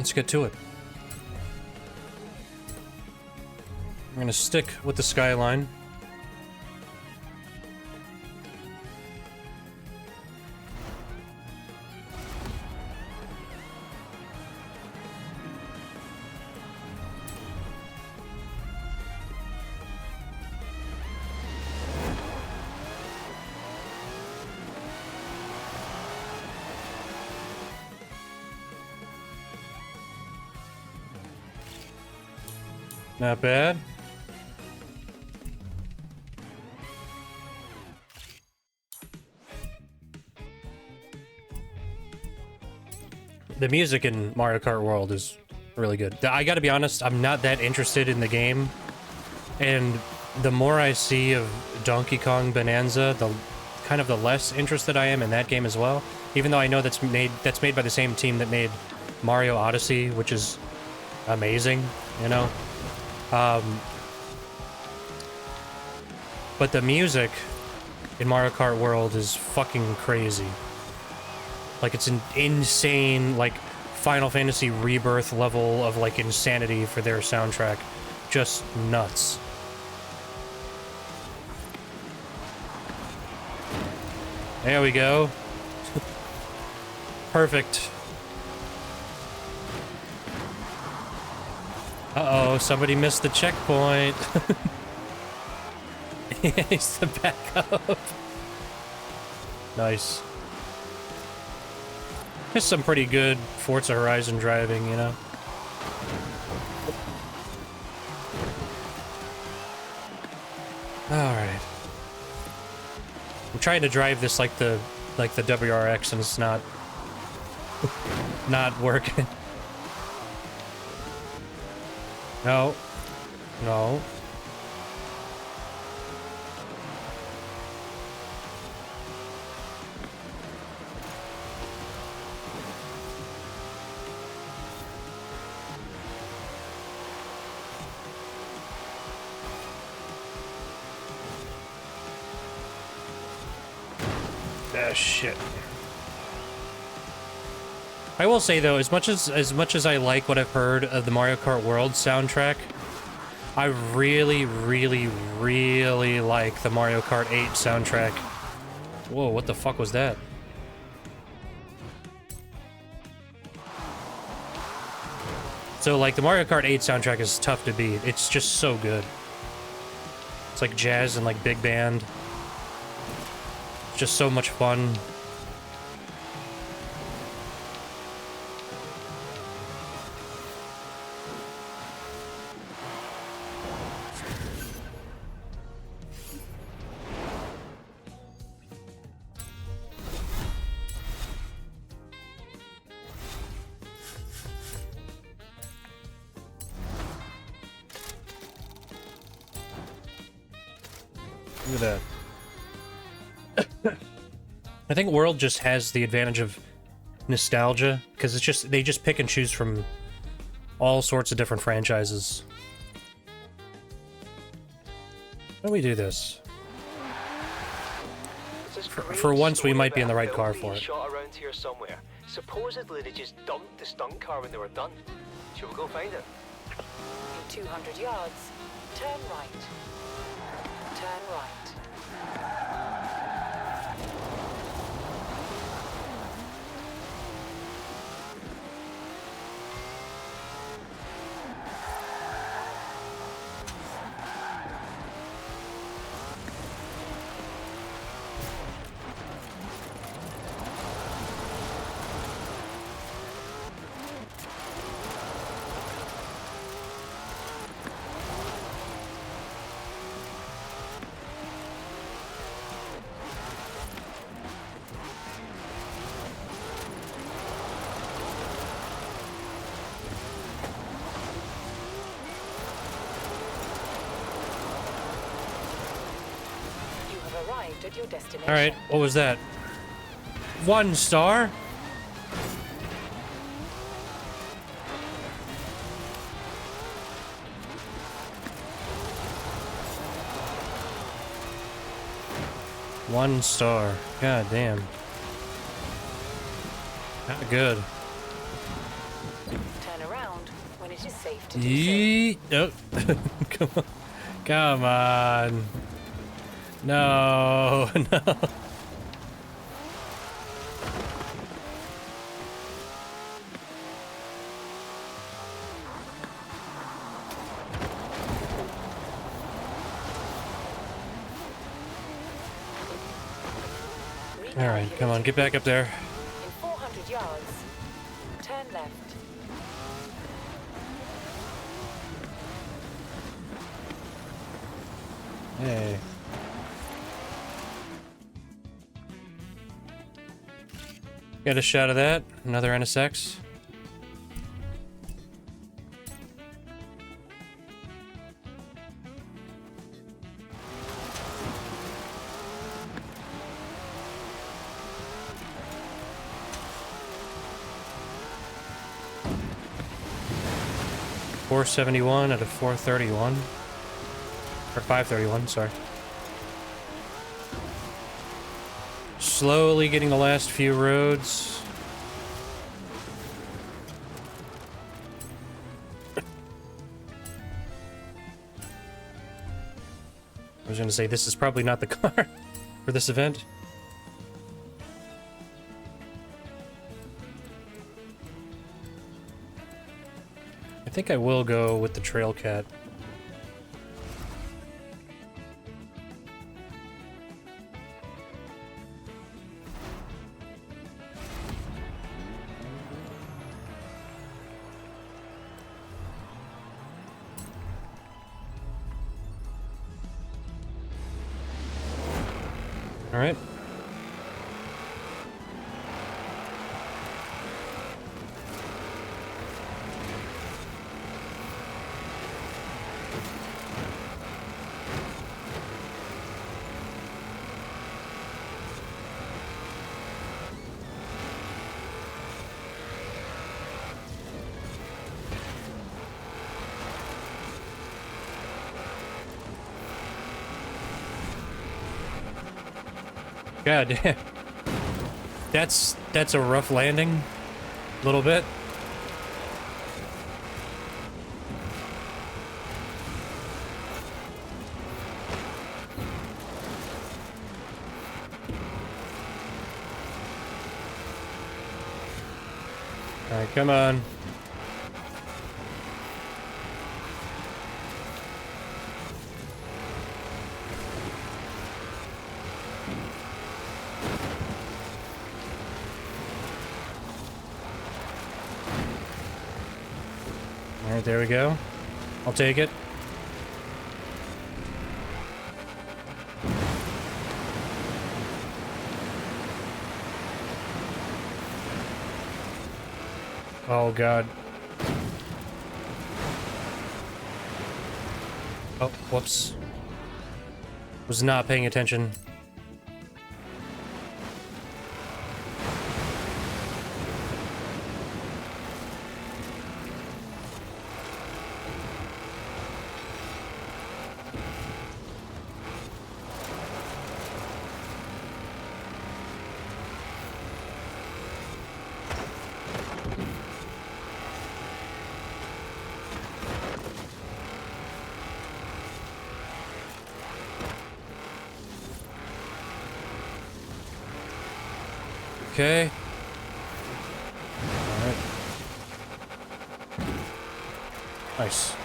Let's get to it. I'm gonna stick with the skyline. Not bad. The music in Mario Kart World is really good. I gotta be honest, I'm not that interested in the game. And the more I see of Donkey Kong Bonanza, the kind of the less interested I am in that game as well. Even though I know that's made by the same team that made Mario Odyssey, which is amazing, you know? But the music in Mario Kart World is fucking crazy. Like, it's an insane, like, Final Fantasy Rebirth level of, like, insanity for their soundtrack. Just nuts. There we go. Perfect. Uh-oh, somebody missed the checkpoint. He needs to back up. Nice. Just some pretty good Forza Horizon driving, you know? Alright. I'm trying to drive this like the WRX and it's not working. No. No. Ah, shit. I will say though, as much as I like what I've heard of the Mario Kart World soundtrack, I really, really, really like the Mario Kart 8 soundtrack. Whoa, what the fuck was that? So like the Mario Kart 8 soundtrack is tough to beat. It's just so good. It's like jazz and like big band. It's just so much fun. Look at that. I think World just has the advantage of nostalgia, because it's just they just pick and choose from all sorts of different franchises. Why don't we do this? For once, we might be in the right car for it. Shot around here somewhere. Supposedly, they just dumped the stunt car when they were done. Shall we go find it? In 200 yards, turn right. Turn right. At your destination. All right, what was that? 1 star? One star. God damn. Not good. Turn when it is safe to do so. Oh. Come on. Come on. No, no. All right, come on, get back up there. In 400 yards, turn left. Hey. Get a shot of that. Another NSX. .471 out of 431. Or 531, sorry. Slowly getting the last few roads. I was gonna say, this is probably not the car for this event. I think I will go with the Trail Cat. All right. God damn. That's a rough landing. A little bit. Alright, come on. Alright, there we go. I'll take it. Oh god. Oh, whoops. Was not paying attention. Okay. Alright. Nice.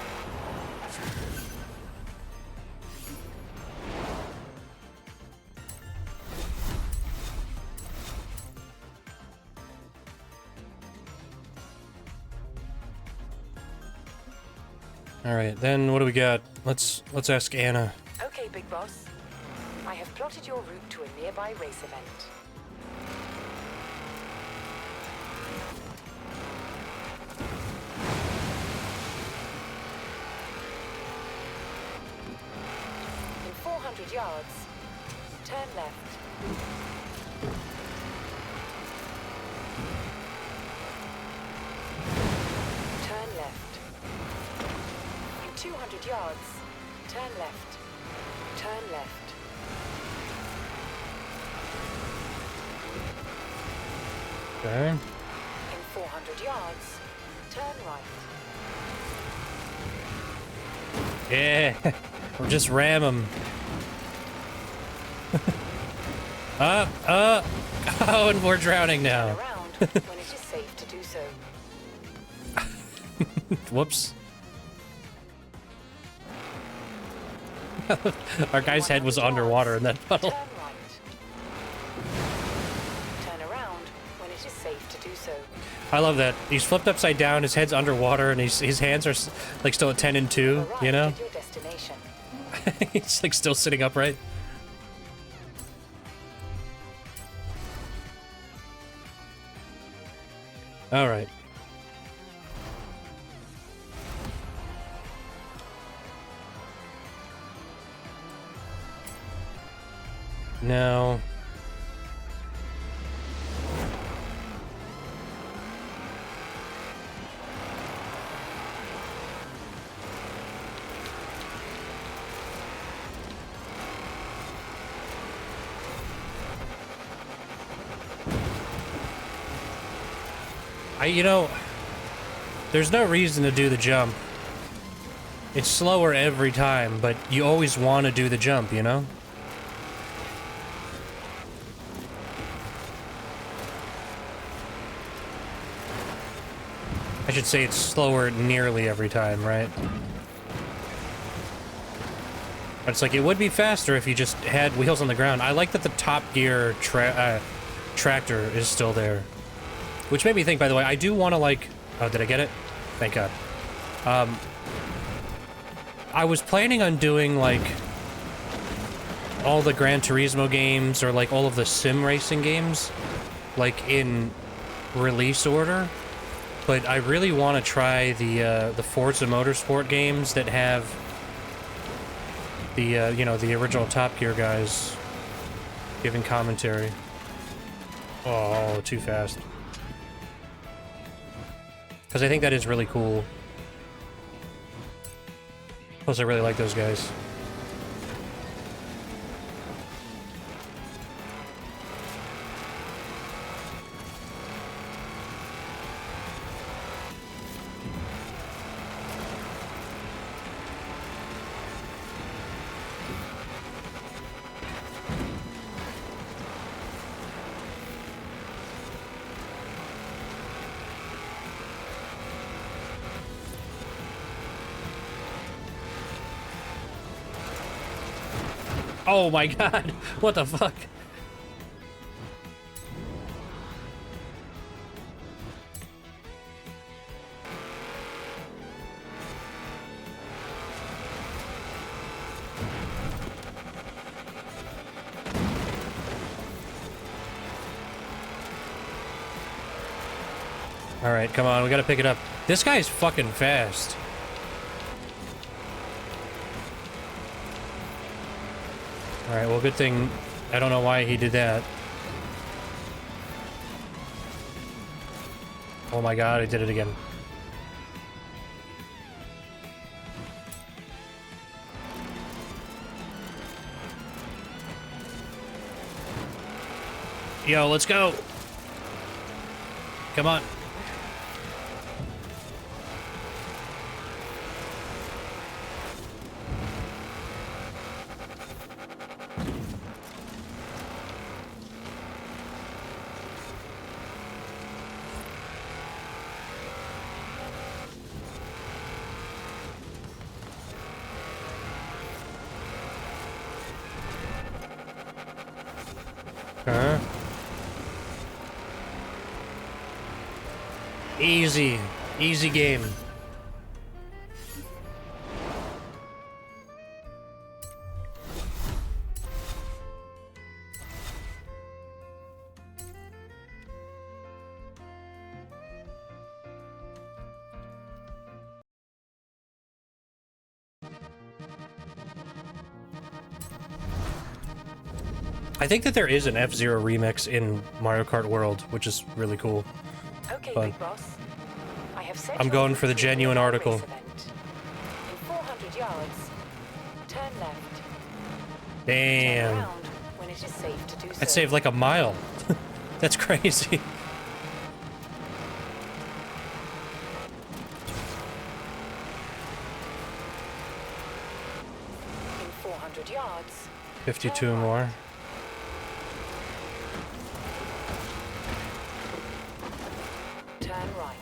Alright, then what do we got? Let's ask Anna. Okay, Big Boss. I have plotted your route to a nearby race event. In 400 yards, turn left. Turn left. In 200 yards, turn left. Turn left. Okay. In 400 yards, turn right. Yeah, or just ram him. Oh, and we're drowning now. Around when it is safe to do so. Whoops. Our guy's head was underwater in that puddle. Turn right. Turn around when it is safe to do so. I love that. He's flipped upside down, his head's underwater, and his hands are like still at 10 and 2, you know? At your destination. He's like still sitting upright. All right. Now, you know, there's no reason to do the jump. It's slower every time, but you always want to do the jump, you know? I should say it's slower nearly every time, right? But it's like, it would be faster if you just had wheels on the ground. I like that the Top Gear tractor is still there. Which made me think, by the way, I do want to, like... Oh, did I get it? Thank God. I was planning on doing, like, all the Gran Turismo games, or, like, all of the sim racing games, like, in release order. But I really want to try the Forza Motorsport games that have the, you know, the original Top Gear guys giving commentary. Oh, too fast. Because I think that is really cool. Plus, I really like those guys. Oh my God, what the fuck? All right, come on, we gotta pick it up. This guy's fucking fast. Alright, well, good thing I don't know why he did that. Oh my God, I did it again. Yo, let's go! Come on. Huh? Easy. Easy game. I think that there is an F-Zero remix in Mario Kart World, which is really cool. Okay, Fun. Big Boss. I have set I'm your going for the route to a genuine nearby article. race event. In 400 yards, turn left. Turn Damn. around when it is safe to do so. That saved like a mile. That's crazy. 400 yards. 52 more. Turn right.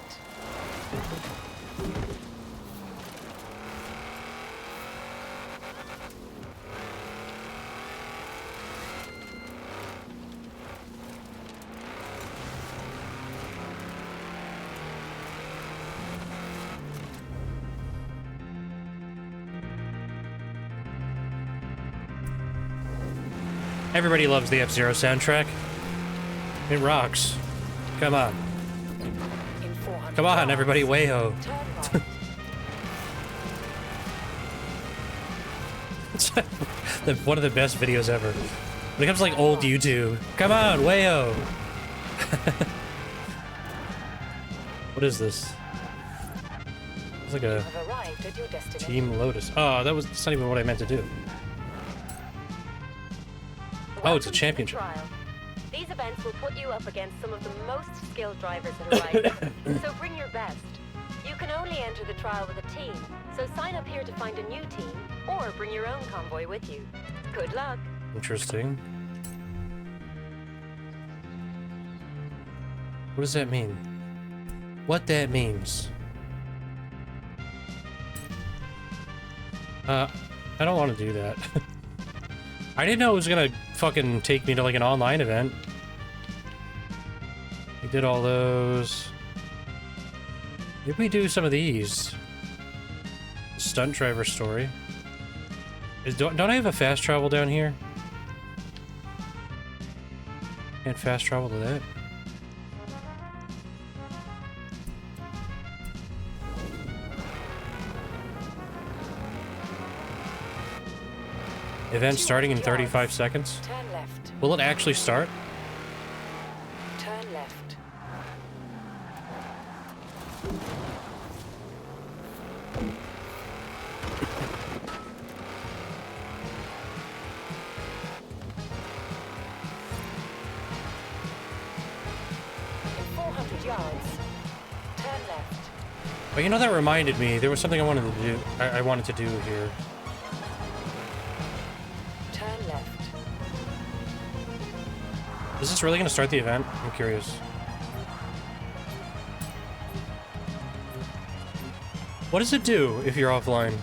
Everybody loves the F-Zero soundtrack. It rocks. Come on. In 400 Come on, yards, everybody, way-ho. Turn right. It's one of the best videos ever. When it comes to like old YouTube. Come on, way-ho. What is this? It's like You a have arrived at your destination. Team Lotus. Oh, that's not even what I meant to do. Oh, it's a Welcome to the championship. trial. These events will put you up against some of the most skilled drivers at Horizon, so bring your best. You can only enter the trial with a team, so sign up here to find a new team, or bring your own convoy with you. Good luck. Interesting. What does that mean? What that means? I don't want to do that. I didn't know it was gonna fucking take me to like an online event. We did all those. Maybe we do some of these. Stunt driver story. Don't I have a fast travel down here? Can't fast travel to that. Event starting in 35 seconds. Turn left. Will it actually start? Turn left. In 400 yards, turn left. But you know, that reminded me, there was something I wanted to do. I wanted to do here. Turn left. Is this really going to start the event? I'm curious. What does it do if you're offline?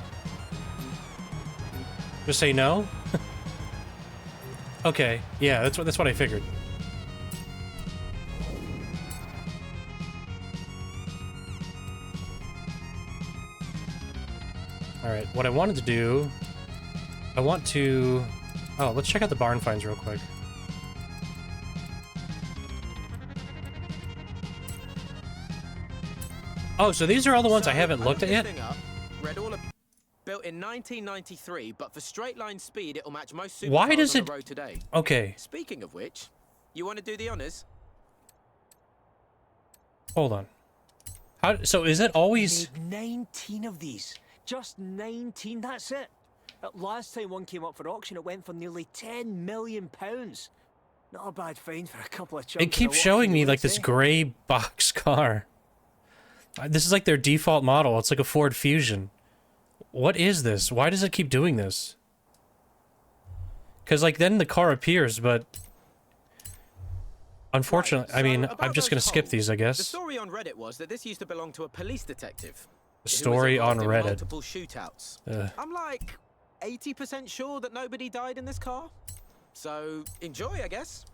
Just say no? Okay, yeah, that's what I figured. Alright, what I wanted to do... I want to... Oh, let's check out the barn finds real quick. Oh, so these are all the ones I haven't looked at yet? Read all built in 1993, but for straight line speed, it'll match most Why supercars does on it... the road today. Okay, Speaking of which, you want to do the honors? hold on. How... So is it always... Made 19 of these. Just 19, that's it. Last time one came up for auction, it went for nearly £10 million. Not a bad find for a couple of chunks. It keeps showing me like this gray box car. This is like their default model. It's like a Ford Fusion. What is this? Why does it keep doing this? Because like then the car appears, but unfortunately, Right, I mean, so I'm about just gonna those skip holes, these, I The guess. story on Reddit was that this used to belong to a police detective. The who was story on involved in Reddit. Multiple shootouts. Ugh. I'm like 80% sure that nobody died in this car. So enjoy, I guess.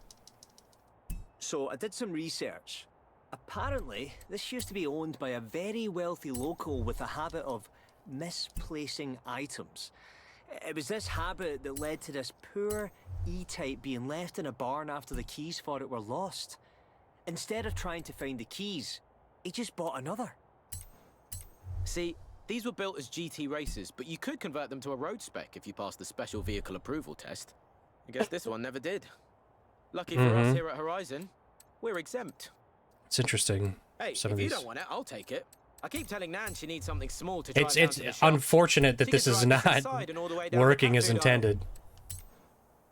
So I did some research. Apparently, this used to be owned by a very wealthy local with a habit of misplacing items. It was this habit that led to this poor E-Type being left in a barn after the keys for it were lost. Instead of trying to find the keys, he just bought another. See, these were built as GT races, but you could convert them to a road spec if you passed the special vehicle approval test. I guess this one never did. Lucky for us here at Horizon, we're exempt. It's interesting. Hey, Some if of you these. don't want it, I'll take it. I keep telling Nan she needs something small to drive It's down to the shop. unfortunate that She this can is drive not inside and all the way down the working cat as food aisle. intended.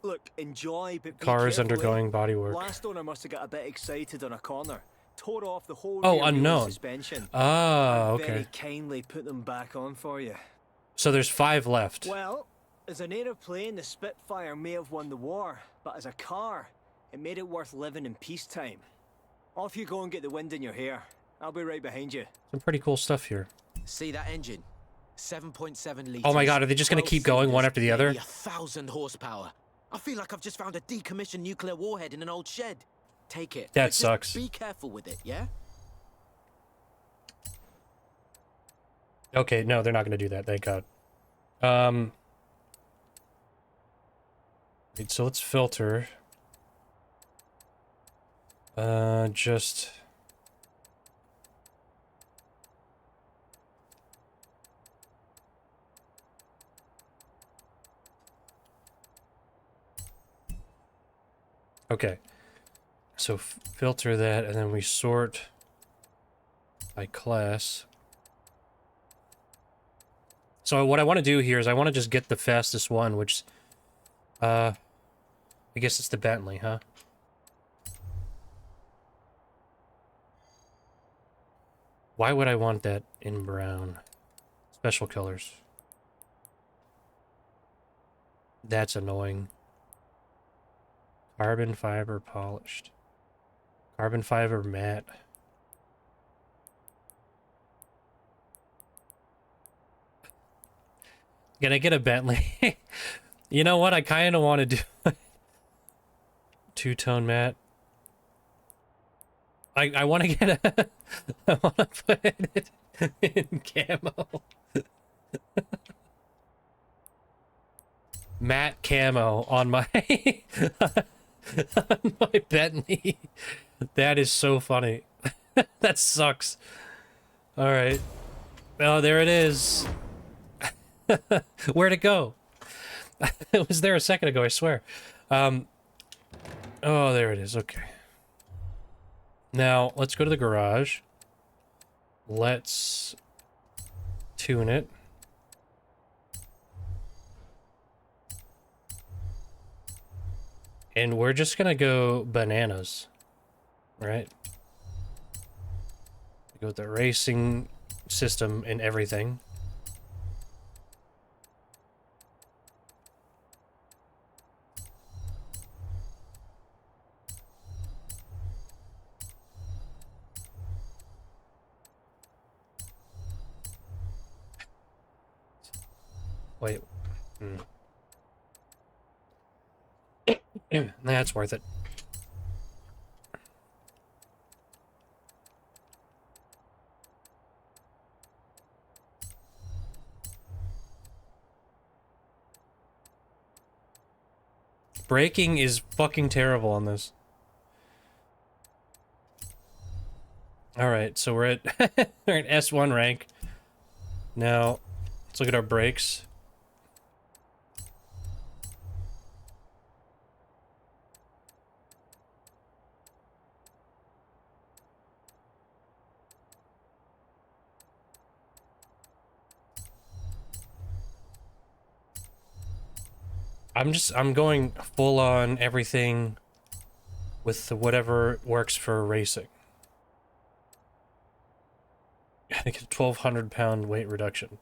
Look, enjoy, but be Car is careful, undergoing eh? body work. Last owner must have got a bit excited on a corner. Tore off the whole Oh, rear wheel unknown. suspension. Ah, Very okay. kindly put them back on for you. So there's 5 left. Well, As an aeroplane, the Spitfire may have won the war, but as a car, it made it worth living in peacetime. Off you go and get the wind in your hair. I'll be right behind you. Some pretty cool stuff here. See that engine? 7.7 liters. Oh my god, are they just gonna 12 keep going one cylinders, after the other? nearly 1,000 horsepower. I feel like I've just found a decommissioned nuclear warhead in an old shed. Take it. That but just sucks. Be careful with it, yeah? Okay, no, they're not gonna do that, thank god. Wait, so let's filter. Just... Okay. So filter that, and then we sort by class. So what I want to do here is I want to just get the fastest one, which, I guess it's the Bentley, huh? Why would I want that in brown? Special colors. That's annoying. Carbon fiber polished. Carbon fiber matte. Can I get a Bentley? You know what? I kind of want to do two-tone matte. I want to get a... I want to put it in camo. Matte camo on my... on my Bentley. That is so funny. That sucks. Alright. Oh, there it is. Where'd it go? It was there a second ago, I swear. Oh, there it is. Okay. Now, let's go to the garage. Let's tune it. And we're just gonna go bananas, right? Go with the racing system and everything. Wait. That's worth it. Braking is fucking terrible on this. Alright, so we're at we're at S1 rank. Now, let's look at our brakes. I'm going full on everything with whatever works for racing. I think a 1,200 pound weight reduction.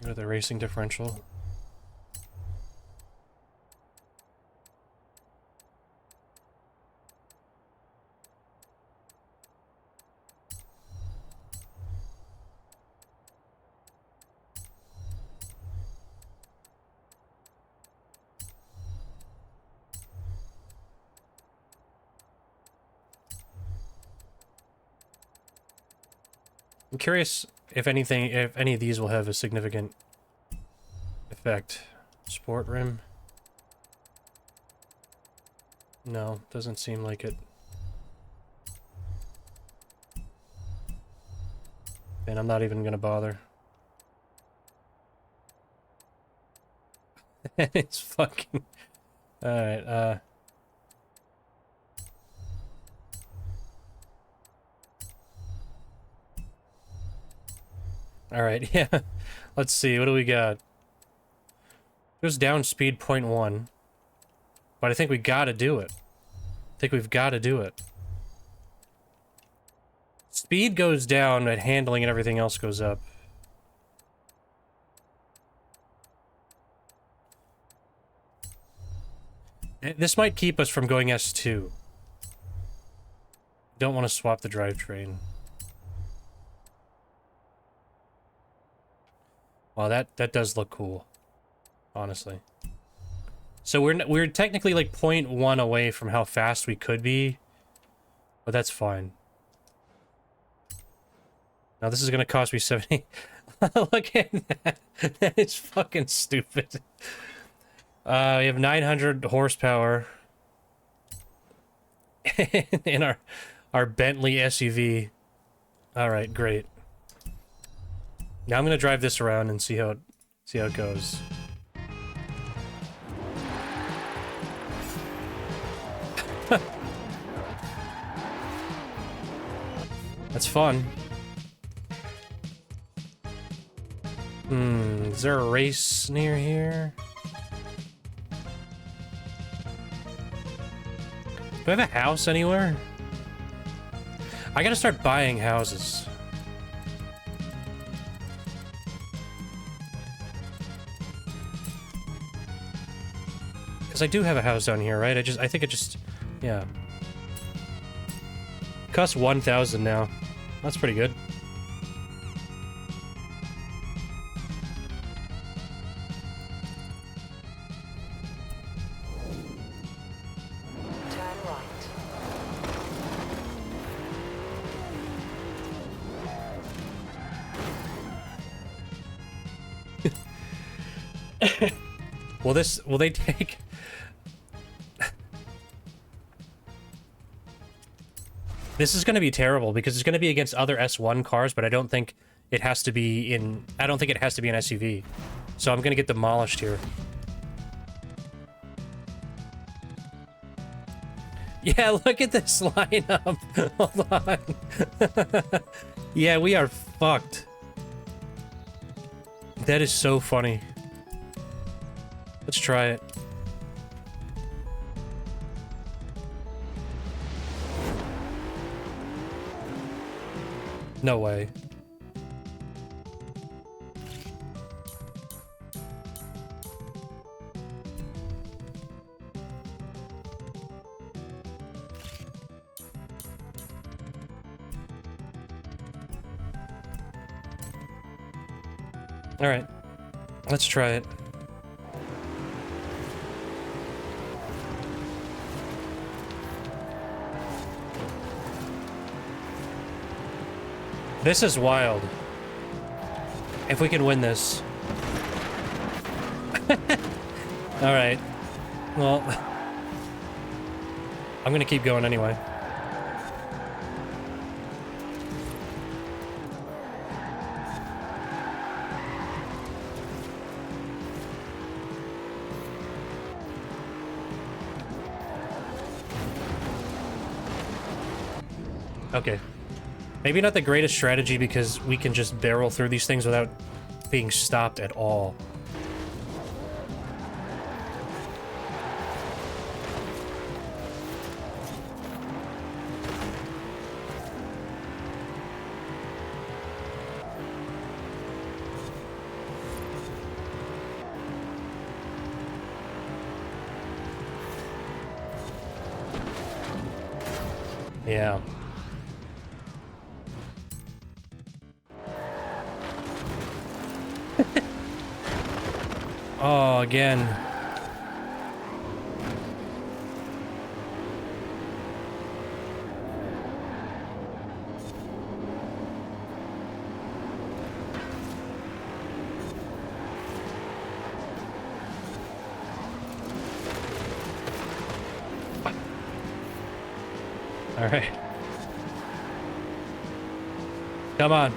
Go to the racing differential. I'm curious if any of these will have a significant effect. Sport rim? No, doesn't seem like it. And I'm not even gonna bother. It's fucking... Alright, Alright, yeah. Let's see, what do we got? Goes down speed 0.1. But I think we gotta do it. I think we've gotta do it. Speed goes down, but handling and everything else goes up. This might keep us from going S2. Don't want to swap the drivetrain. Wow, that does look cool, honestly. So we're technically like 0.1 away from how fast we could be, but that's fine. Now this is gonna cost me 70. Look at that. That is fucking stupid. We have 900 horsepower in our Bentley SUV. All right, great. Now I'm gonna drive this around and see how it goes. That's fun. Is there a race near here? Do I have a house anywhere? I gotta start buying houses. Because I do have a house down here, right? I think it just... yeah. Costs 1,000 now. That's pretty good. Turn right. Will they take... This is going to be terrible because it's going to be against other S1 cars, but I don't think it has to be in... I don't think it has to be an SUV. So I'm going to get demolished here. Yeah, look at this lineup. Hold on. Yeah, we are fucked. That is so funny. Let's try it. No way. All right. Let's try it. This is wild. If we can win this. Alright. Well... I'm gonna keep going anyway. Okay. Maybe not the greatest strategy because we can just barrel through these things without being stopped at all. Yeah. Oh, again. All right. Come on.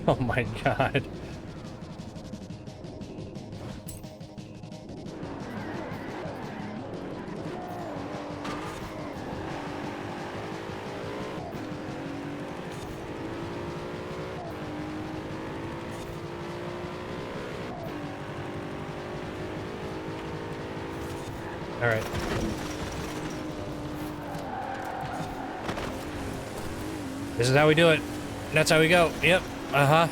Oh my god. All right. This is how we do it. That's how we go. Yep. Uh-huh.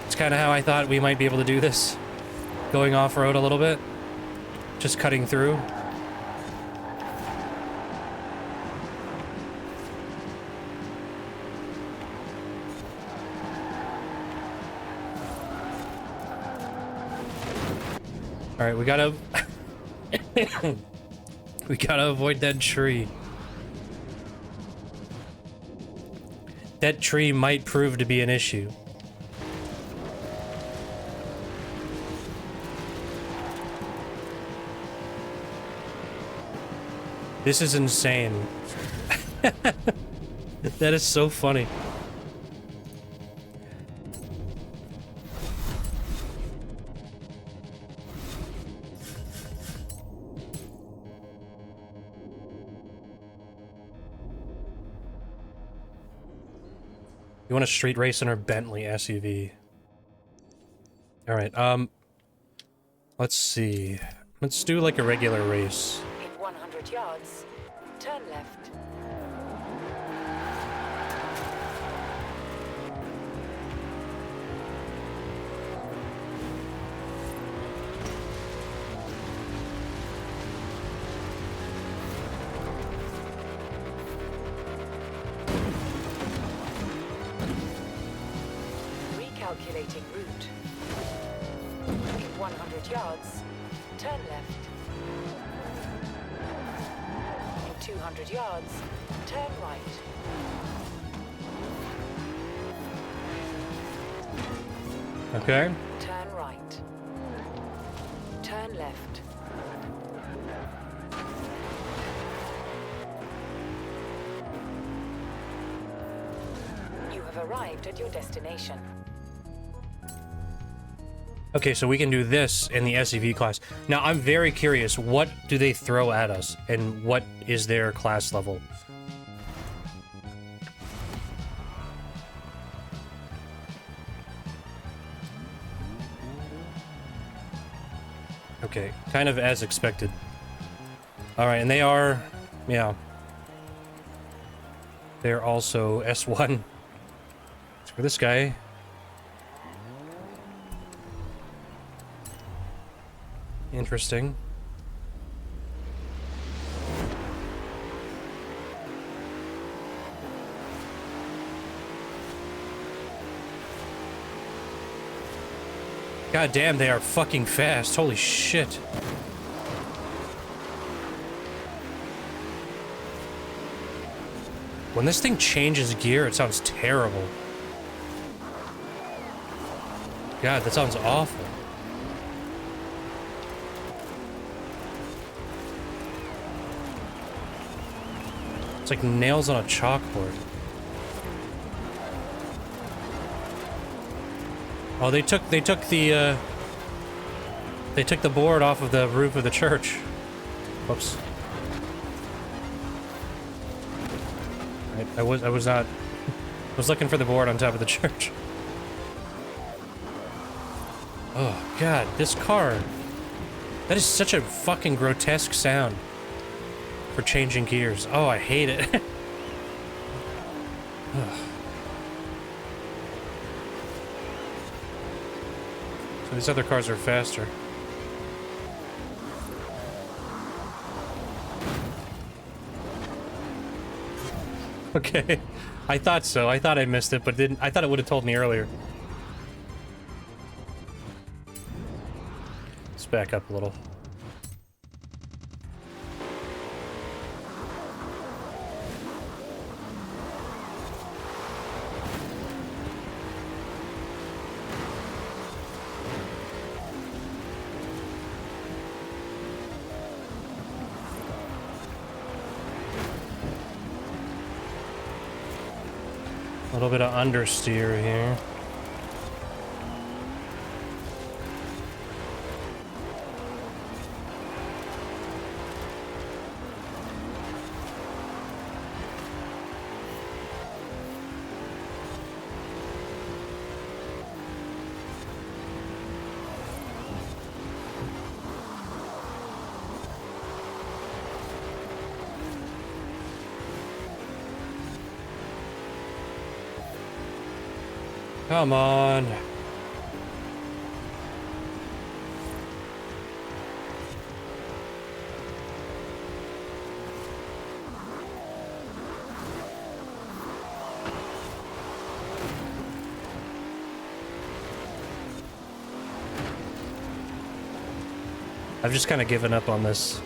It's kind of how I thought we might be able to do this. Going off-road a little bit. Just cutting through. All right, we gotta... we gotta avoid that tree. That tree might prove to be an issue. This is insane. That is so funny. You want a street race in our Bentley SUV? All right. Let's see. Let's do like a regular race. In 100 yards, turn left. Recalculating route. In 100 yards, turn left. In 200 yards, turn right. Okay. Turn right. Turn left. You have arrived at your destination. Okay, so we can do this in the SUV class. Now, I'm very curious, what do they throw at us? And what is their class level? Okay, kind of as expected. Alright, and they are... yeah. They're also S1. So for this guy... interesting. God damn, they are fucking fast. Holy shit. When this thing changes gear, it sounds terrible. God, that sounds awful. It's like nails on a chalkboard. Oh, they took the board off of the roof of the church. Whoops. Right, I was not. I was looking for the board on top of the church. Oh God, this car. That is such a fucking grotesque sound. For changing gears. Oh, I hate it. So these other cars are faster. Okay. I thought so. I thought I missed it, but didn't. I thought it would have told me earlier. Let's back up a little. A little bit of understeer here. Come on. I've just kind of given up on this.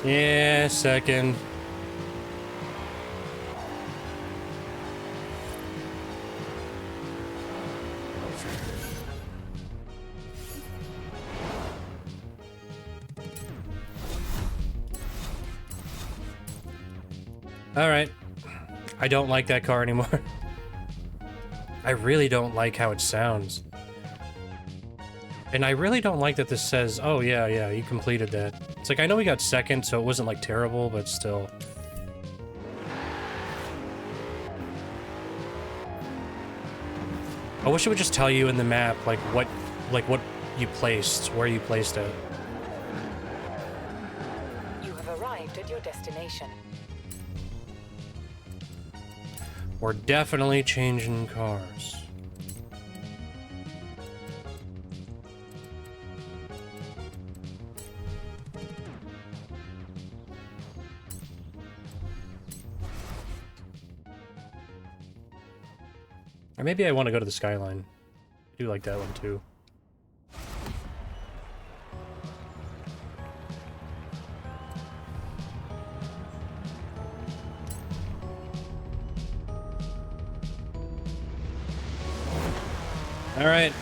Yeah, second. All right. I don't like that car anymore. I really don't like how it sounds. And I really don't like that this says, oh yeah, you completed that. It's like, I know we got second, so it wasn't like terrible, but still. I wish it would just tell you in the map, like what you placed, where you placed it. You have arrived at your destination. We're definitely changing cars. Or maybe I want to go to the Skyline. I do like that one too. All right.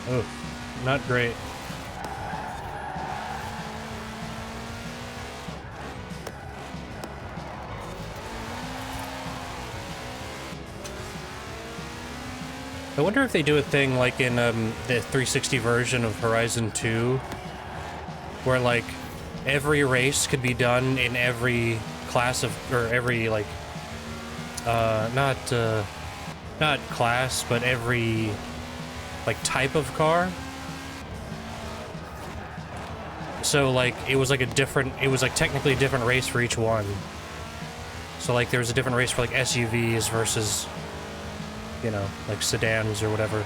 Oh, not great. I wonder if they do a thing like in the 360 version of Horizon 2, where like every race could be done in every class of, or every like, not class, but every like type of car. So like it was like technically a different race for each one. So like there was a different race for like SUVs versus, you know, like sedans or whatever.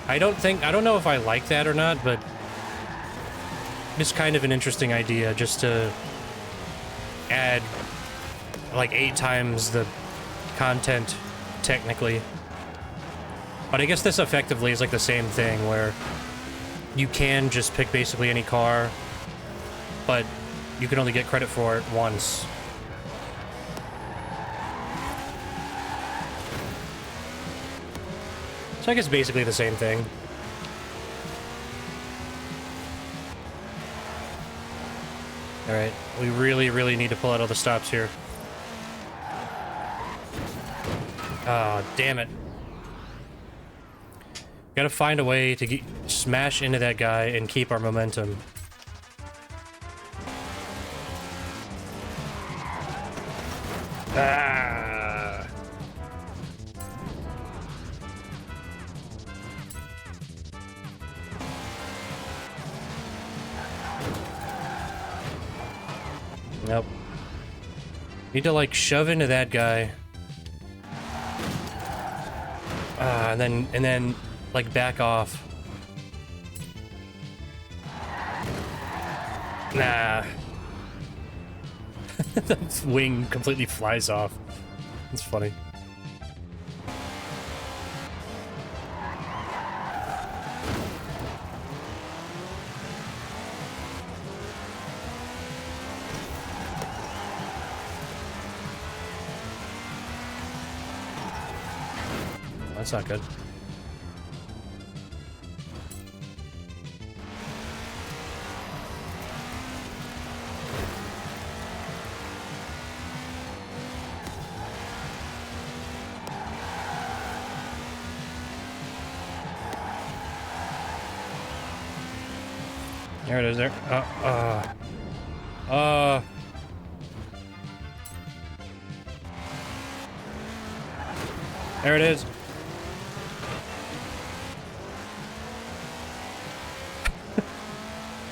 I don't know if I like that or not, but it's kind of an interesting idea just to add like 8 times the content technically. But I guess this effectively is like the same thing, where you can just pick basically any car, but you can only get credit for it once. So I guess basically the same thing. Alright, we really need to pull out all the stops here. Ah, damn it. Gotta find a way to smash into that guy and keep our momentum. Ah. Nope. Need to like shove into that guy. And then like back off. Nah. The wing completely flies off. It's funny. That's not good. There it is there. There it is.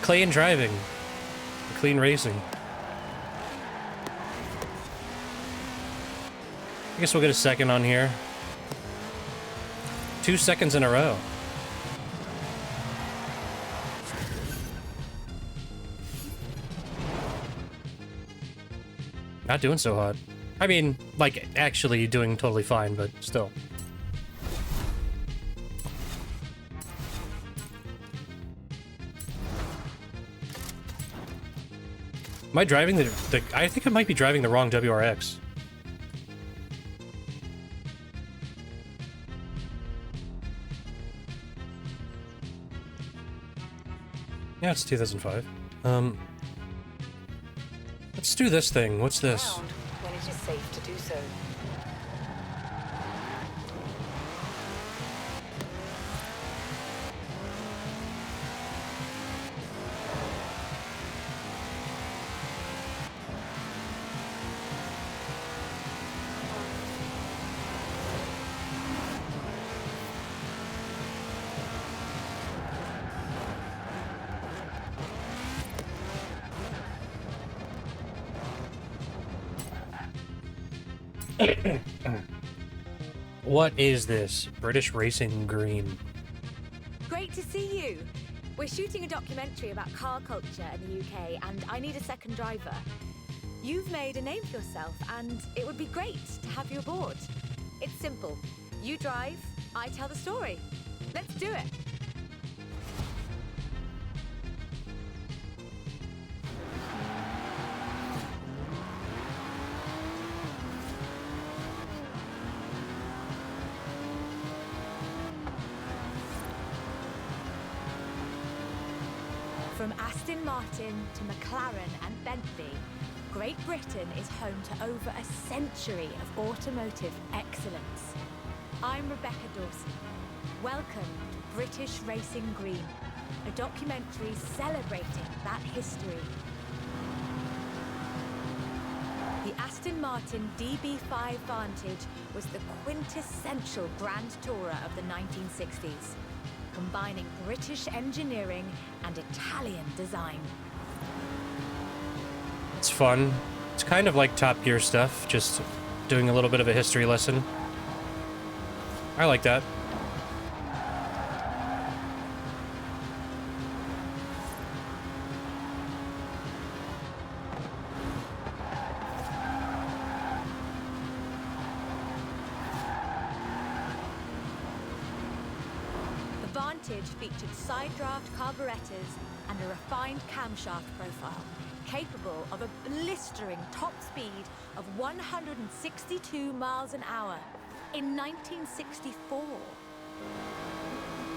Clean driving. Clean racing. I guess we'll get a second on here. 2 seconds in a row. Not doing so hot. I mean, like, actually doing totally fine, but still. Am I driving the I think I might be driving the wrong WRX. Yeah, it's 2005. Let's do this thing. What's this? Ground when it is safe to do so. What is this? British Racing Green. Great to see you. We're shooting a documentary about car culture in the UK, and I need a second driver. You've made a name for yourself, and it would be great to have you aboard. It's simple. You drive, I tell the story. Let's do it. From Aston Martin to McLaren and Bentley, Great Britain is home to over a century of automotive excellence. I'm Rebecca Dawson. Welcome to British Racing Green, a documentary celebrating that history. The Aston Martin DB5 Vantage was the quintessential Grand Tourer of the 1960s. Combining British engineering and Italian design. It's fun. It's kind of like Top Gear stuff, just doing a little bit of a history lesson. I like that. Featured side draft carburetors and a refined camshaft profile, capable of a blistering top speed of 162 miles an hour in 1964.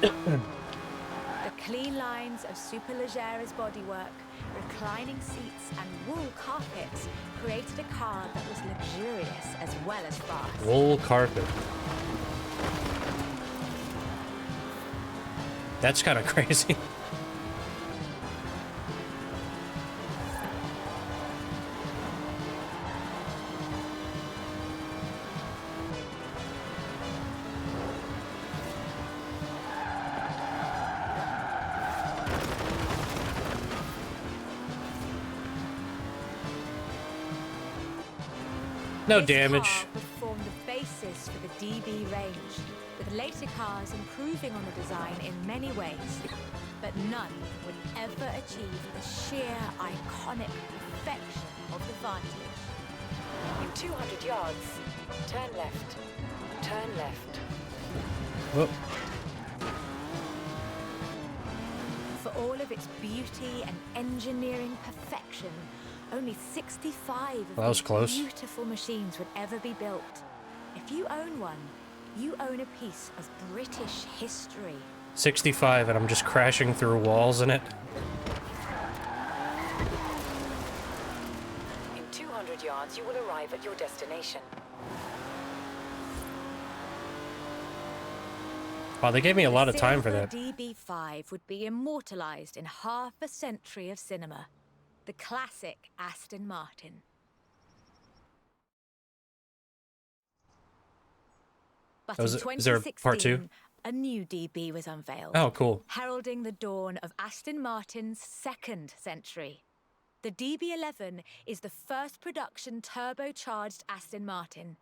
The clean lines of Superleggera's bodywork, reclining seats and wool carpets created a car that was luxurious as well as fast. Wool carpet. That's kind of crazy. No damage. This car would form the basis for the DB range, with later cars improving on the design in many ways, but none would ever achieve the sheer iconic perfection of the Vantage. In 200 yards, turn left. Turn left. Whoop. For all of its beauty and engineering perfection, only 65 of Well, that was these close. beautiful machines would ever be built. If you own one, you own a piece of British history. 65 and I'm just crashing through walls in it. In 200 yards, you will arrive at your destination. Wow, they gave me a lot of The time for silver that. DB5 would be immortalized in half a century of cinema. The classic Aston Martin. But Oh, in is there a 2016, part 2? a new DB was unveiled. Oh, cool. Heralding the dawn of Aston Martin's second century. The DB11 is the first production turbocharged Aston Martin.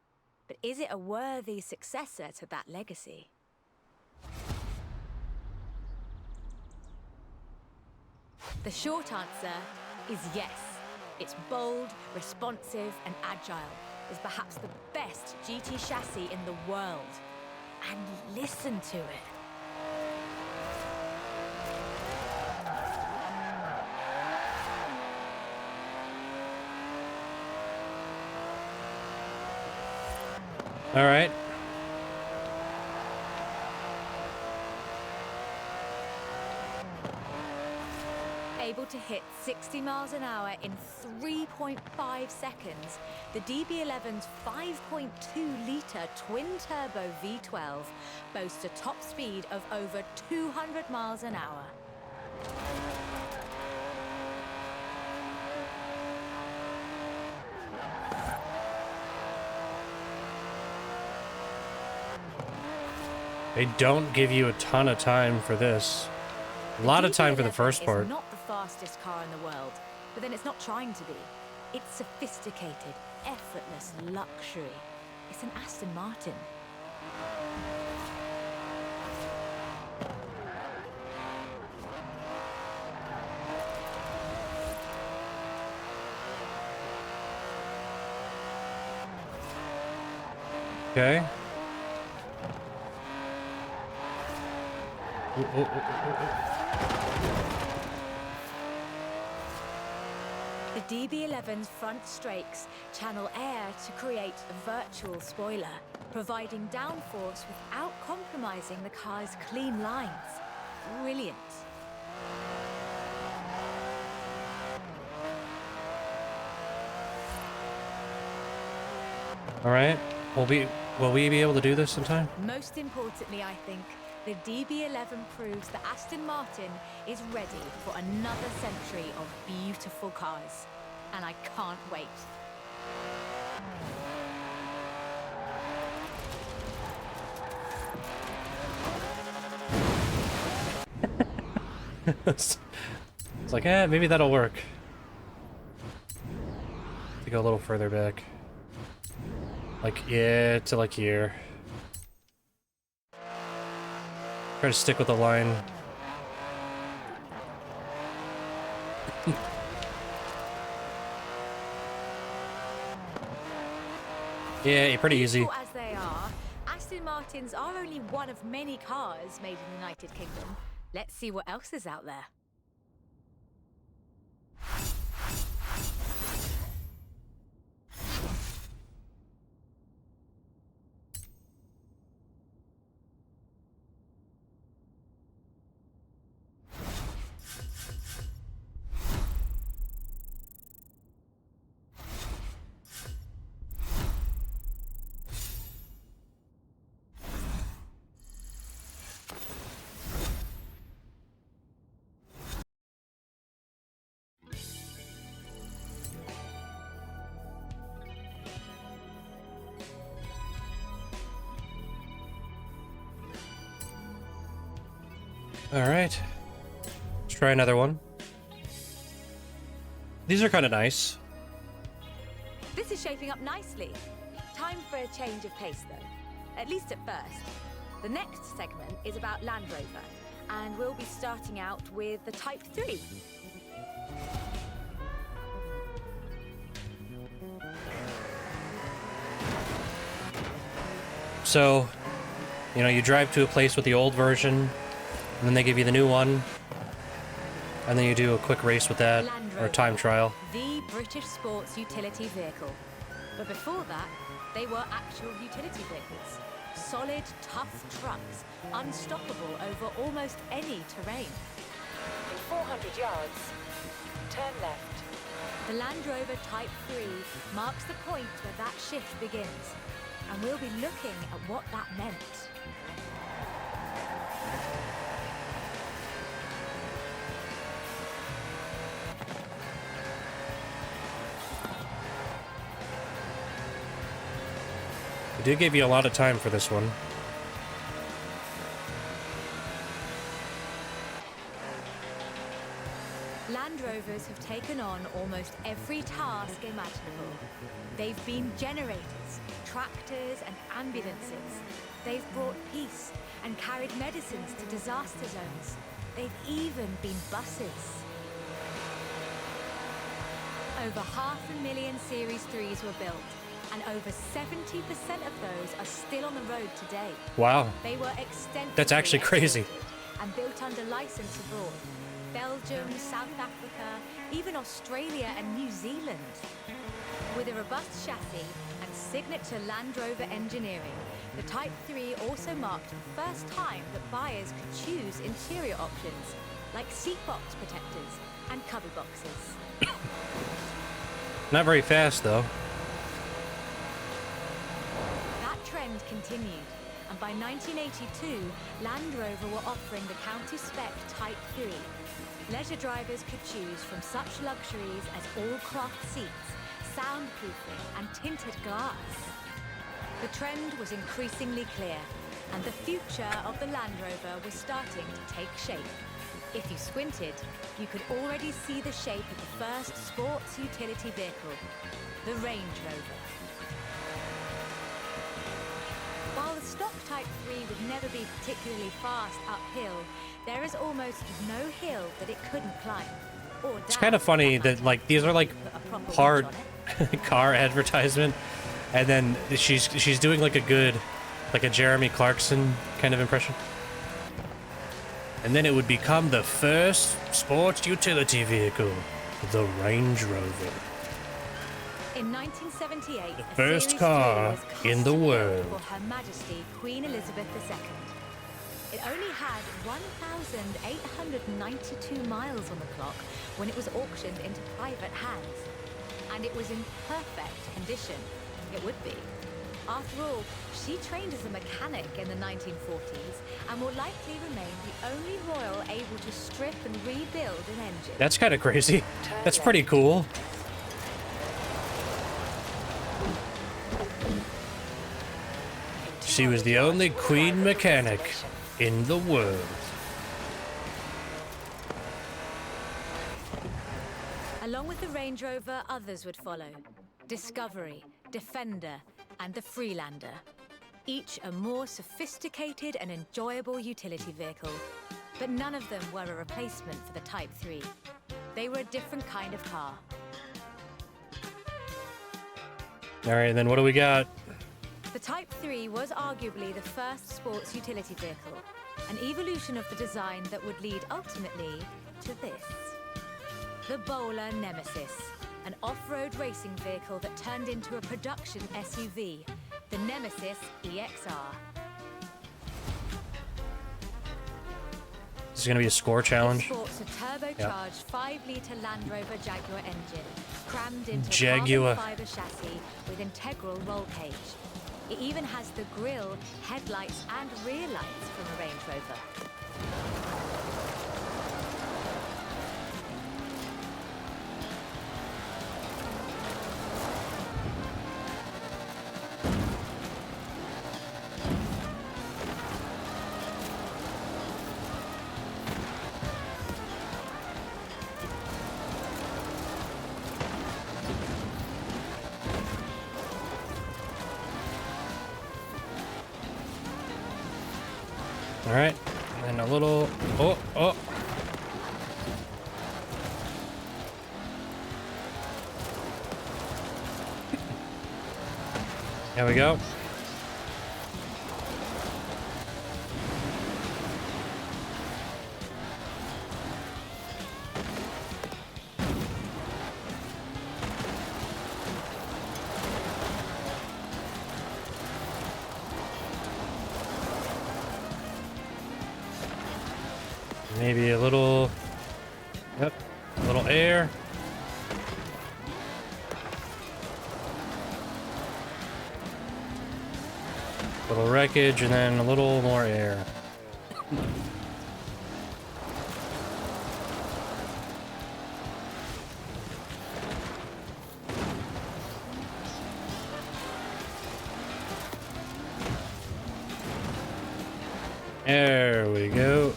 But is it a worthy successor to that legacy? The short answer is yes. It's bold, responsive, and agile. It's perhaps the best GT chassis in the world. And listen to it. All right. Able to hit 60 miles an hour in 3.5 seconds, the DB11's 5.2-litre twin-turbo V12 boasts a top speed of over 200 miles an hour. They don't give you a ton of time for this. A lot of time for the first part. It's not the fastest car in the world, but then it's not trying to be. It's sophisticated, effortless luxury. It's an Aston Martin. Okay. Ooh, ooh, ooh, ooh, ooh. The DB11's front strakes channel air to create a virtual spoiler, providing downforce without compromising the car's clean lines. Brilliant. All right. Will we be able to do this in time? Most importantly, I think, the DB11 proves that Aston Martin is ready for another century of beautiful cars. And I can't wait. It's like, maybe that'll work. To go a little further back. Like, yeah, to like here. Try to stick with the line. Yeah, pretty easy. Beautiful as they are, Aston Martins are only one of many cars made in the United Kingdom. Let's see what else is out there. All right. Let's try another one. These are kind of nice. This is shaping up nicely. Time for a change of pace, though. At least at first. The next segment is about Land Rover, and we'll be starting out with the Type 3. So, you know, you drive to a place with the old version, and then they give you the new one, and then you do a quick race with that, or a time trial. The British sports utility vehicle. But before that, they were actual utility vehicles. Solid, tough trucks, unstoppable over almost any terrain. In 400 yards, turn left. The Land Rover Type 3 marks the point where that shift begins, and we'll be looking at what that meant. They did give you a lot of time for this one. Land Rovers have taken on almost every task imaginable. They've been generators, tractors and ambulances. They've brought peace and carried medicines to disaster zones. They've even been buses. Over 500,000 Series 3s were built, and over 70% of those are still on the road today. Wow. They were extensively That's actually crazy. exported and built under license abroad. Belgium, South Africa, even Australia and New Zealand. With a robust chassis and signature Land Rover engineering, the Type 3 also marked the first time that buyers could choose interior options, like seat box protectors and cubby boxes. Not very fast, though. That trend continued, and by 1982, Land Rover were offering the county spec Type 3. Leisure drivers could choose from such luxuries as all-cloth seats, soundproofing, and tinted glass. The trend was increasingly clear, and the future of the Land Rover was starting to take shape. If you squinted, you could already see the shape of the first sports utility vehicle, the Range Rover. While the stock Type 3 would never be particularly fast uphill, there is almost no hill that it couldn't climb. Or It's kind of funny that, like, these are like hard car advertisement, and then she's doing like a Jeremy Clarkson kind of impression. And then it would become the first sports utility vehicle, the Range Rover. In 1978, The a first Series car 3 was in the custom-built world. for Her Majesty Queen Elizabeth II. It only had 1,892 miles on the clock when it was auctioned into private hands. And it was in perfect condition. It would be. After all, she trained as a mechanic in the 1940s and will likely remain the only royal able to strip and rebuild an engine. That's kind of crazy. That's pretty cool. She was the only queen mechanic in the world. Along with the Range Rover, others would follow. Discovery, Defender, and the Freelander. Each a more sophisticated and enjoyable utility vehicle. But none of them were a replacement for the Type 3. They were a different kind of car. All right, then what do we got? The Type 3 was arguably the first sports utility vehicle, an evolution of the design that would lead ultimately to this. The Bowler Nemesis, an off-road racing vehicle that turned into a production SUV, the Nemesis EXR. This is gonna be a score It challenge. sports a turbocharged 5-litre Land Rover Jaguar engine, crammed into Jaguar. a carbon fibre chassis with integral roll cage. It even has the grille, headlights and rear lights from a Range Rover. All right, and a little. Oh. There we go. Maybe a little... Yep. A little air. A little wreckage, and then a little more air. There we go.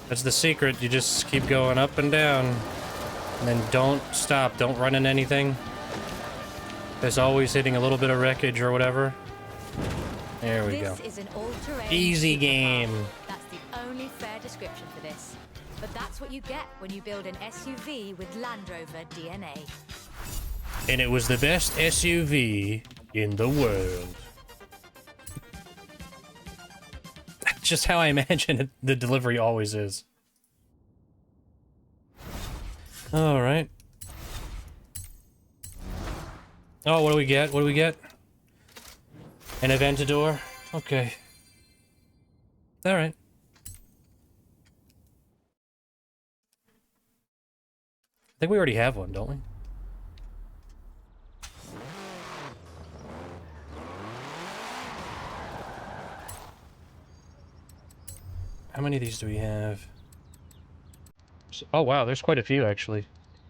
That's the secret. You just keep going up and down. And then don't stop. Don't run into anything. There's always hitting a little bit of wreckage or whatever. There we go. This is an all-terrain Easy supercar. game. That's the only fair description for this. But that's what you get when you build an SUV with Land Rover DNA. And it was the best SUV in the world. That's just how I imagine it, the delivery always is. All right. Oh, what do we get? What do we get? An Aventador? Okay. All right. I think we already have one, don't we? How many of these do we have? Oh, wow, there's quite a few, actually.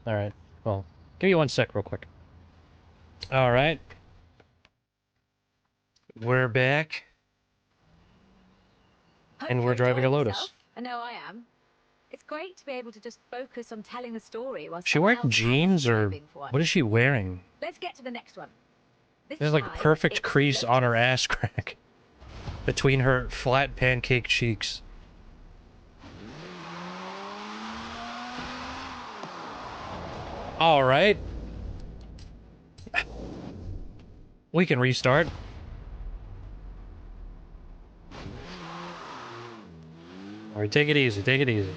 All right. Well, give me 1 sec real quick. All right. We're back. And we're driving a Lotus. I know I am. It's great to be able to just focus on telling the story while Is she someone wearing else jeans, is or driving for once. what is she wearing? Let's get to the next one. This There's like a time, perfect it's crease on her Lotus. ass crack. Between her flat pancake cheeks. All right. We can restart. All right, take it easy, take it easy.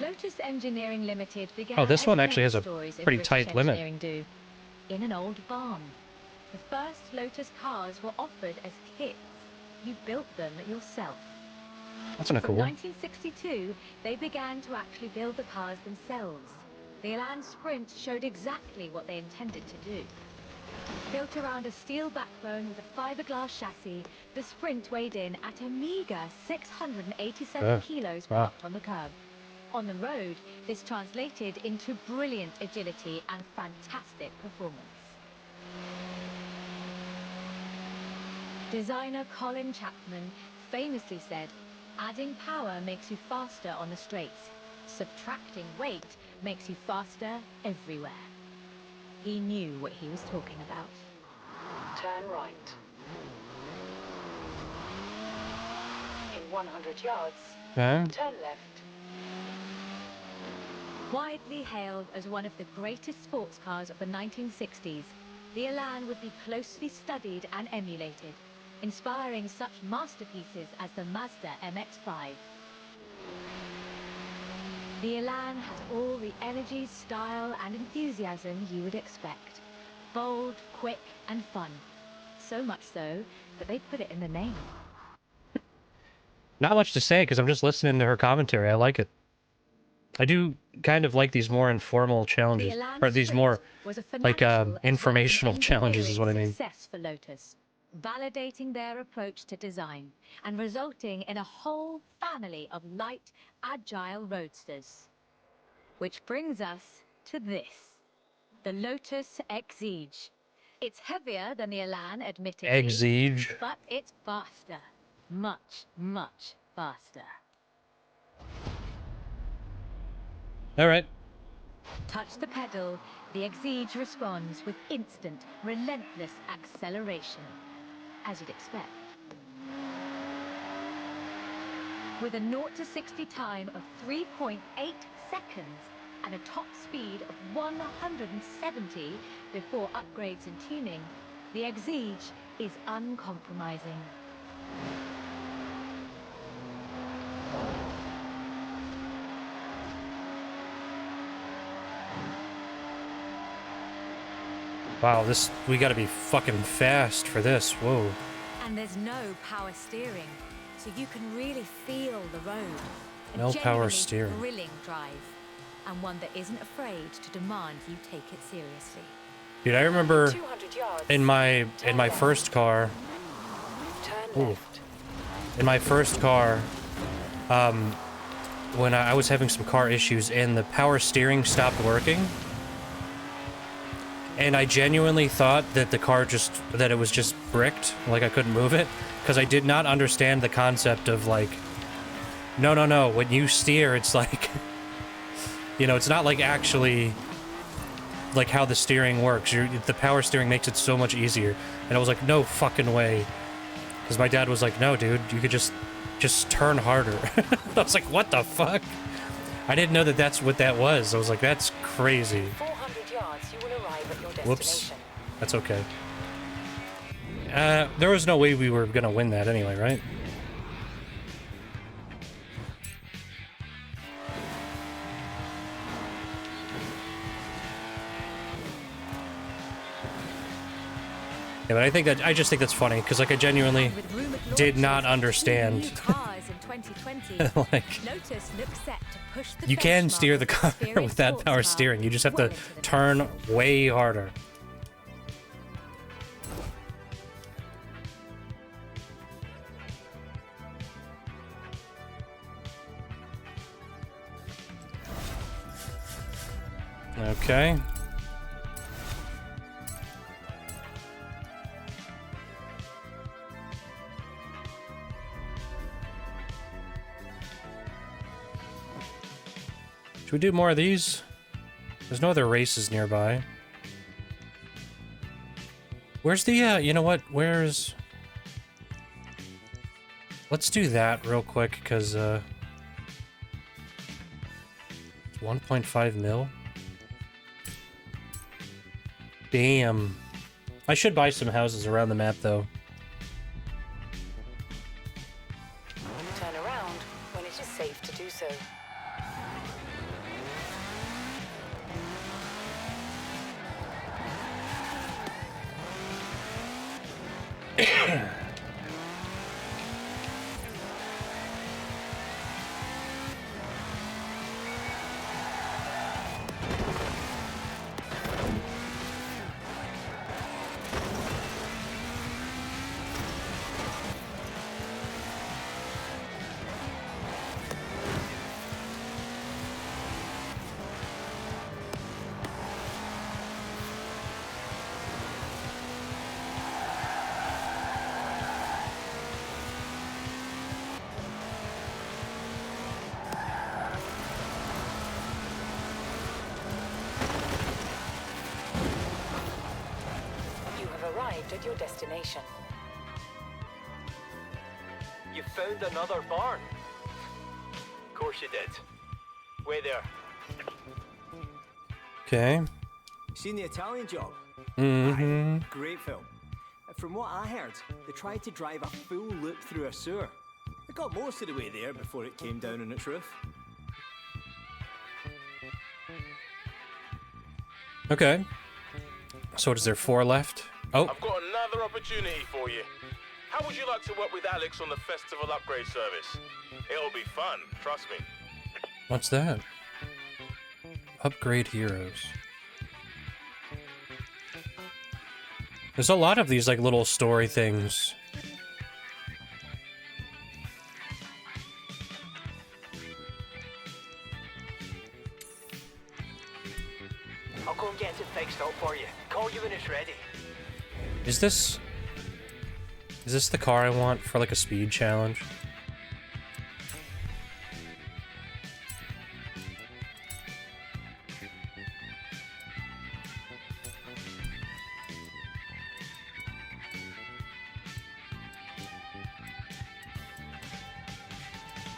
Lotus Engineering Limited began Oh, this as one actually has a most stories in pretty British tight limit. engineering do, in an old barn. The first Lotus cars were offered as kits. You built them yourself. That's not From cool. 1962, they began to actually build the cars themselves. The Elan Sprint showed exactly what they intended to do. Built around a steel backbone with a fiberglass chassis, the Sprint weighed in at a meager 687 kilos wow. parked on the curb. On the road, this translated into brilliant agility and fantastic performance. Designer Colin Chapman famously said, "Adding power makes you faster on the straights. Subtracting weight makes you faster everywhere." He knew what he was talking about. Turn right. In 100 yards, Okay. turn left. Widely hailed as one of the greatest sports cars of the 1960s, the Elan would be closely studied and emulated, inspiring such masterpieces as the Mazda MX-5. The Elan has all the energy, style, and enthusiasm you would expect. Bold, quick, and fun. So much so that they put it in the name. Not much to say because I'm just listening to her commentary. I like it. I do kind of like these more informal challenges, or these more like informational challenges is what I mean. Success for Lotus, validating their approach to design and resulting in a whole family of light, agile roadsters. Which brings us to this, the Lotus Exige. It's heavier than the Elan, admittedly, Exige. but it's faster, much, much faster. All right. Touch the pedal, the Exige responds with instant, relentless acceleration, as you'd expect. With a 0 to 60 time of 3.8 seconds and a top speed of 170 before upgrades and tuning, the Exige is uncompromising. Wow, we gotta be fucking fast for this. Whoa. And there's no power steering, so you can really feel the road. A No power genuinely steering. thrilling drive, and one that isn't afraid to demand you take it seriously. Dude, I remember 200 yards. in my first car, Turn left. in my first car, when I was having some car issues and the power steering stopped working, and I genuinely thought that the car that it was just bricked, like I couldn't move it, because I did not understand the concept of like, no, when you steer, it's like, you know, it's not like actually like how the steering works. The power steering makes it so much easier, and I was like, no fucking way, because my dad was like, no, dude, you could just turn harder. I was like, what the fuck? I didn't know that that's what that was. I was like, that's crazy. 400 yards, you will arrive at your destination. Whoops. That's okay. There was no way we were gonna win that anyway, right? Yeah, but I just think that's funny, because like I genuinely And with room at did launch, not new understand. cars in 2020. Like, Lotus looks set to push the you can benchmark steer the of car experienced with that sports power car steering. You just have well to into the turn way harder. Okay. Should we do more of these? There's no other races nearby. Where's the, you know what? Where's... Let's do that real quick, because, it's 1.5 mil. Damn. I should buy some houses around the map, though. Turn around when it is safe to do so. You have arrived at your destination. You found another barn? Of course you did. Wait there. Okay. Seen the Italian Job? Mm-hmm. Aye, great film. From what I heard, they tried to drive a full loop through a sewer. It got most of the way there before it came down on its roof. Okay. So what is there, 4 left? Oh, I've got another opportunity for you. How would you like to work with Alex on the festival upgrade service? It'll be fun, trust me. what's that? Upgrade heroes. There's a lot of these, like, little story things. I'll go and get it fixed up for you. Call you when it's ready. Is this the car I want for, like, a speed challenge?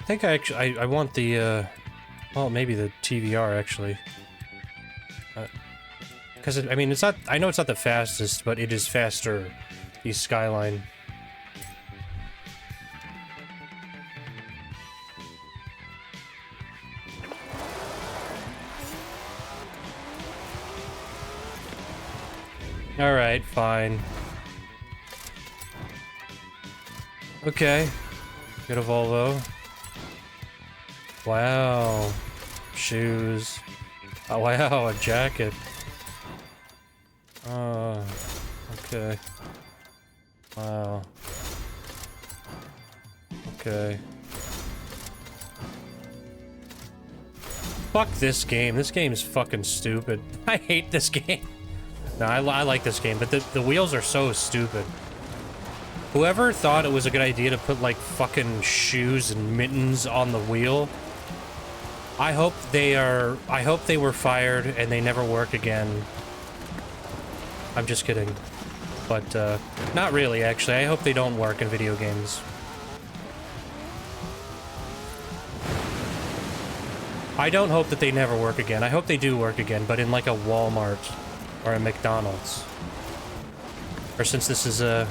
I think I want the, well, maybe the TVR, actually. Because, I mean, it's not, I know it's not the fastest, but it is faster, the Skyline. Alright, fine. Okay. Get a Volvo. Wow. Shoes. Oh, wow, a jacket. Oh, okay. Wow. Okay. Fuck this game. This game is fucking stupid. I hate this game. No, I like this game, but the wheels are so stupid. Whoever thought it was a good idea to put, like, fucking shoes and mittens on the wheel, I hope they were fired and they never work again. I'm just kidding. But, not really, actually. I hope they don't work in video games. I don't hope that they never work again. I hope they do work again, but in, like, a Walmart or a McDonald's. Or since this is a...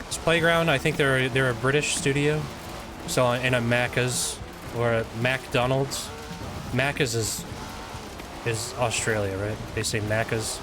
This Playground, I think they're a British studio. So in a Macca's or a McDonald's. Macca's is Australia, right? They say Macca's.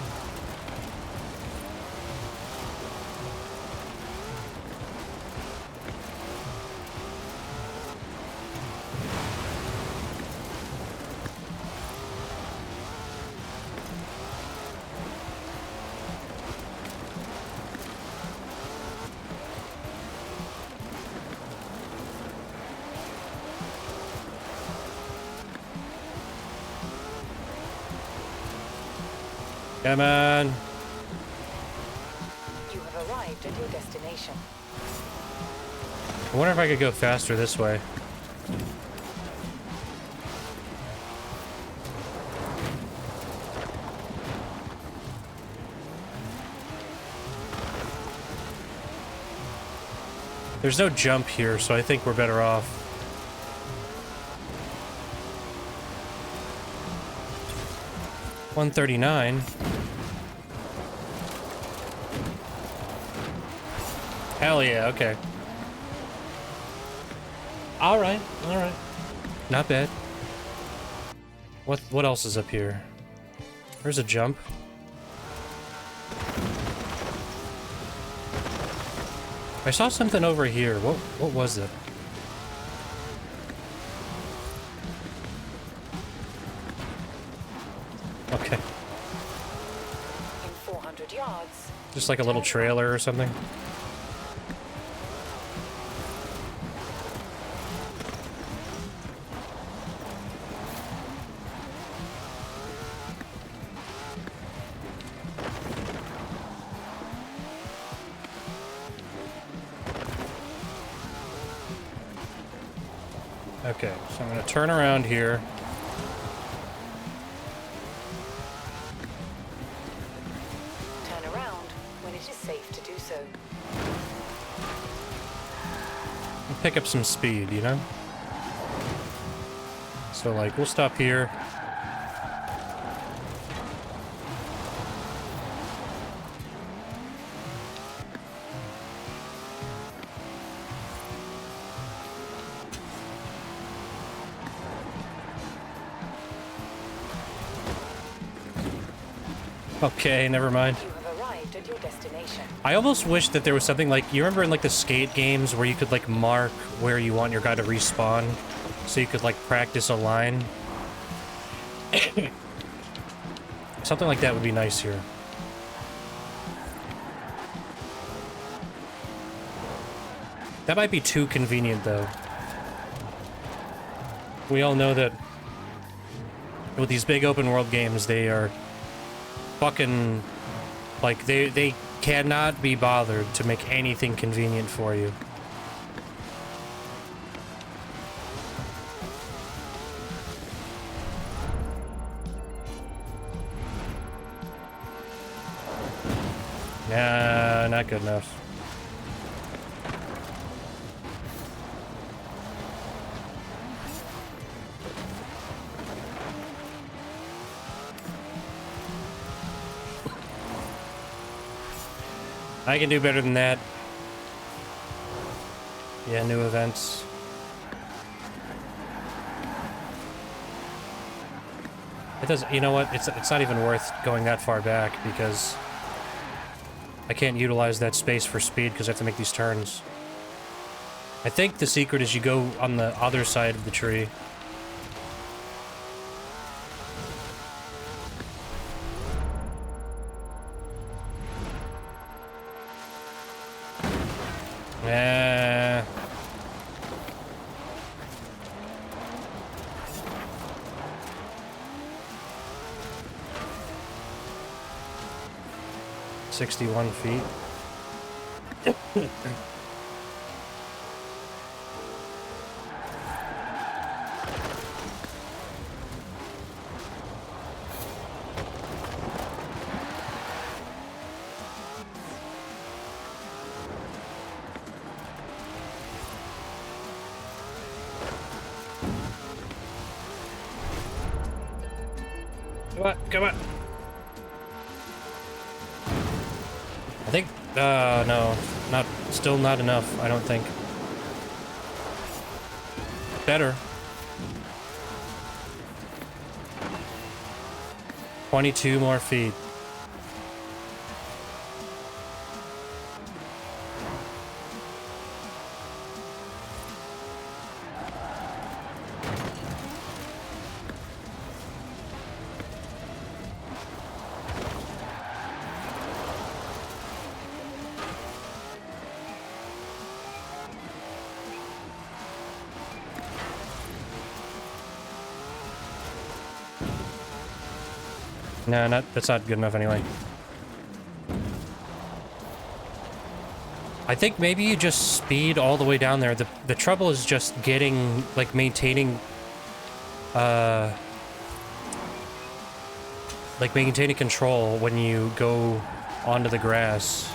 Come on. You have arrived at your destination. I wonder if I could go faster this way. There's no jump here, so I think we're better off. $139. Hell yeah, okay. Alright, alright. Not bad. What else is up here? There's a jump. I saw something over here. What was it? Okay. In 400 yards. Just like a little trailer or something. Okay, so I'm going to turn around here. Turn around when it is safe to do so. And pick up some speed, you know? So, like, we'll stop here. Okay, never mind. You have arrived at your destination. I almost wish that there was something like, you remember in like the skate games where you could like mark where you want your guy to respawn, so you could like practice a line? Something like that would be nice here. That might be too convenient though. We all know that with these big open world games, they are fucking, like, they cannot be bothered to make anything convenient for you. Nah, not good enough. I can do better than that. Yeah, new events. It does. You know what? It's not even worth going that far back because I can't utilize that space for speed because I have to make these turns. I think the secret is you go on the other side of the tree. Yeah. $61 feet. Come on, come on. I think, no, still not enough, I don't think. Better. 22 more feet. No, that's not good enough anyway. I think maybe you just speed all the way down there. The trouble is just getting, like, maintaining control when you go onto the grass.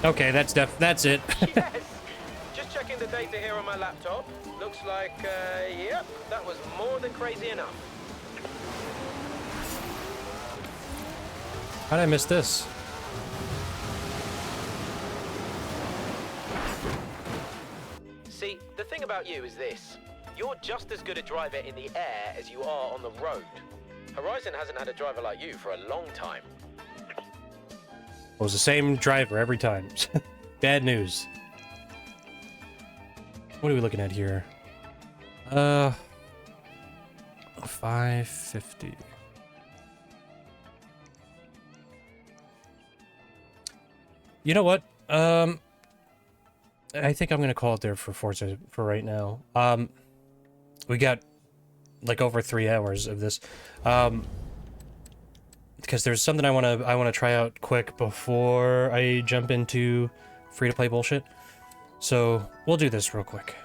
Okay, that's it. Yes! Just checking the data here on my laptop. Looks like, yep, that was more than crazy enough. How did I miss this? See, the thing about you is this. You're just as good a driver in the air as you are on the road. Horizon hasn't had a driver like you for a long time. It was the same driver every time. Bad news. What are we looking at here? 550. You know what? I think I'm gonna call it there for Forza for right now. We got like over 3 hours of this. Because there's something I wanna try out quick before I jump into free-to-play bullshit. So we'll do this real quick.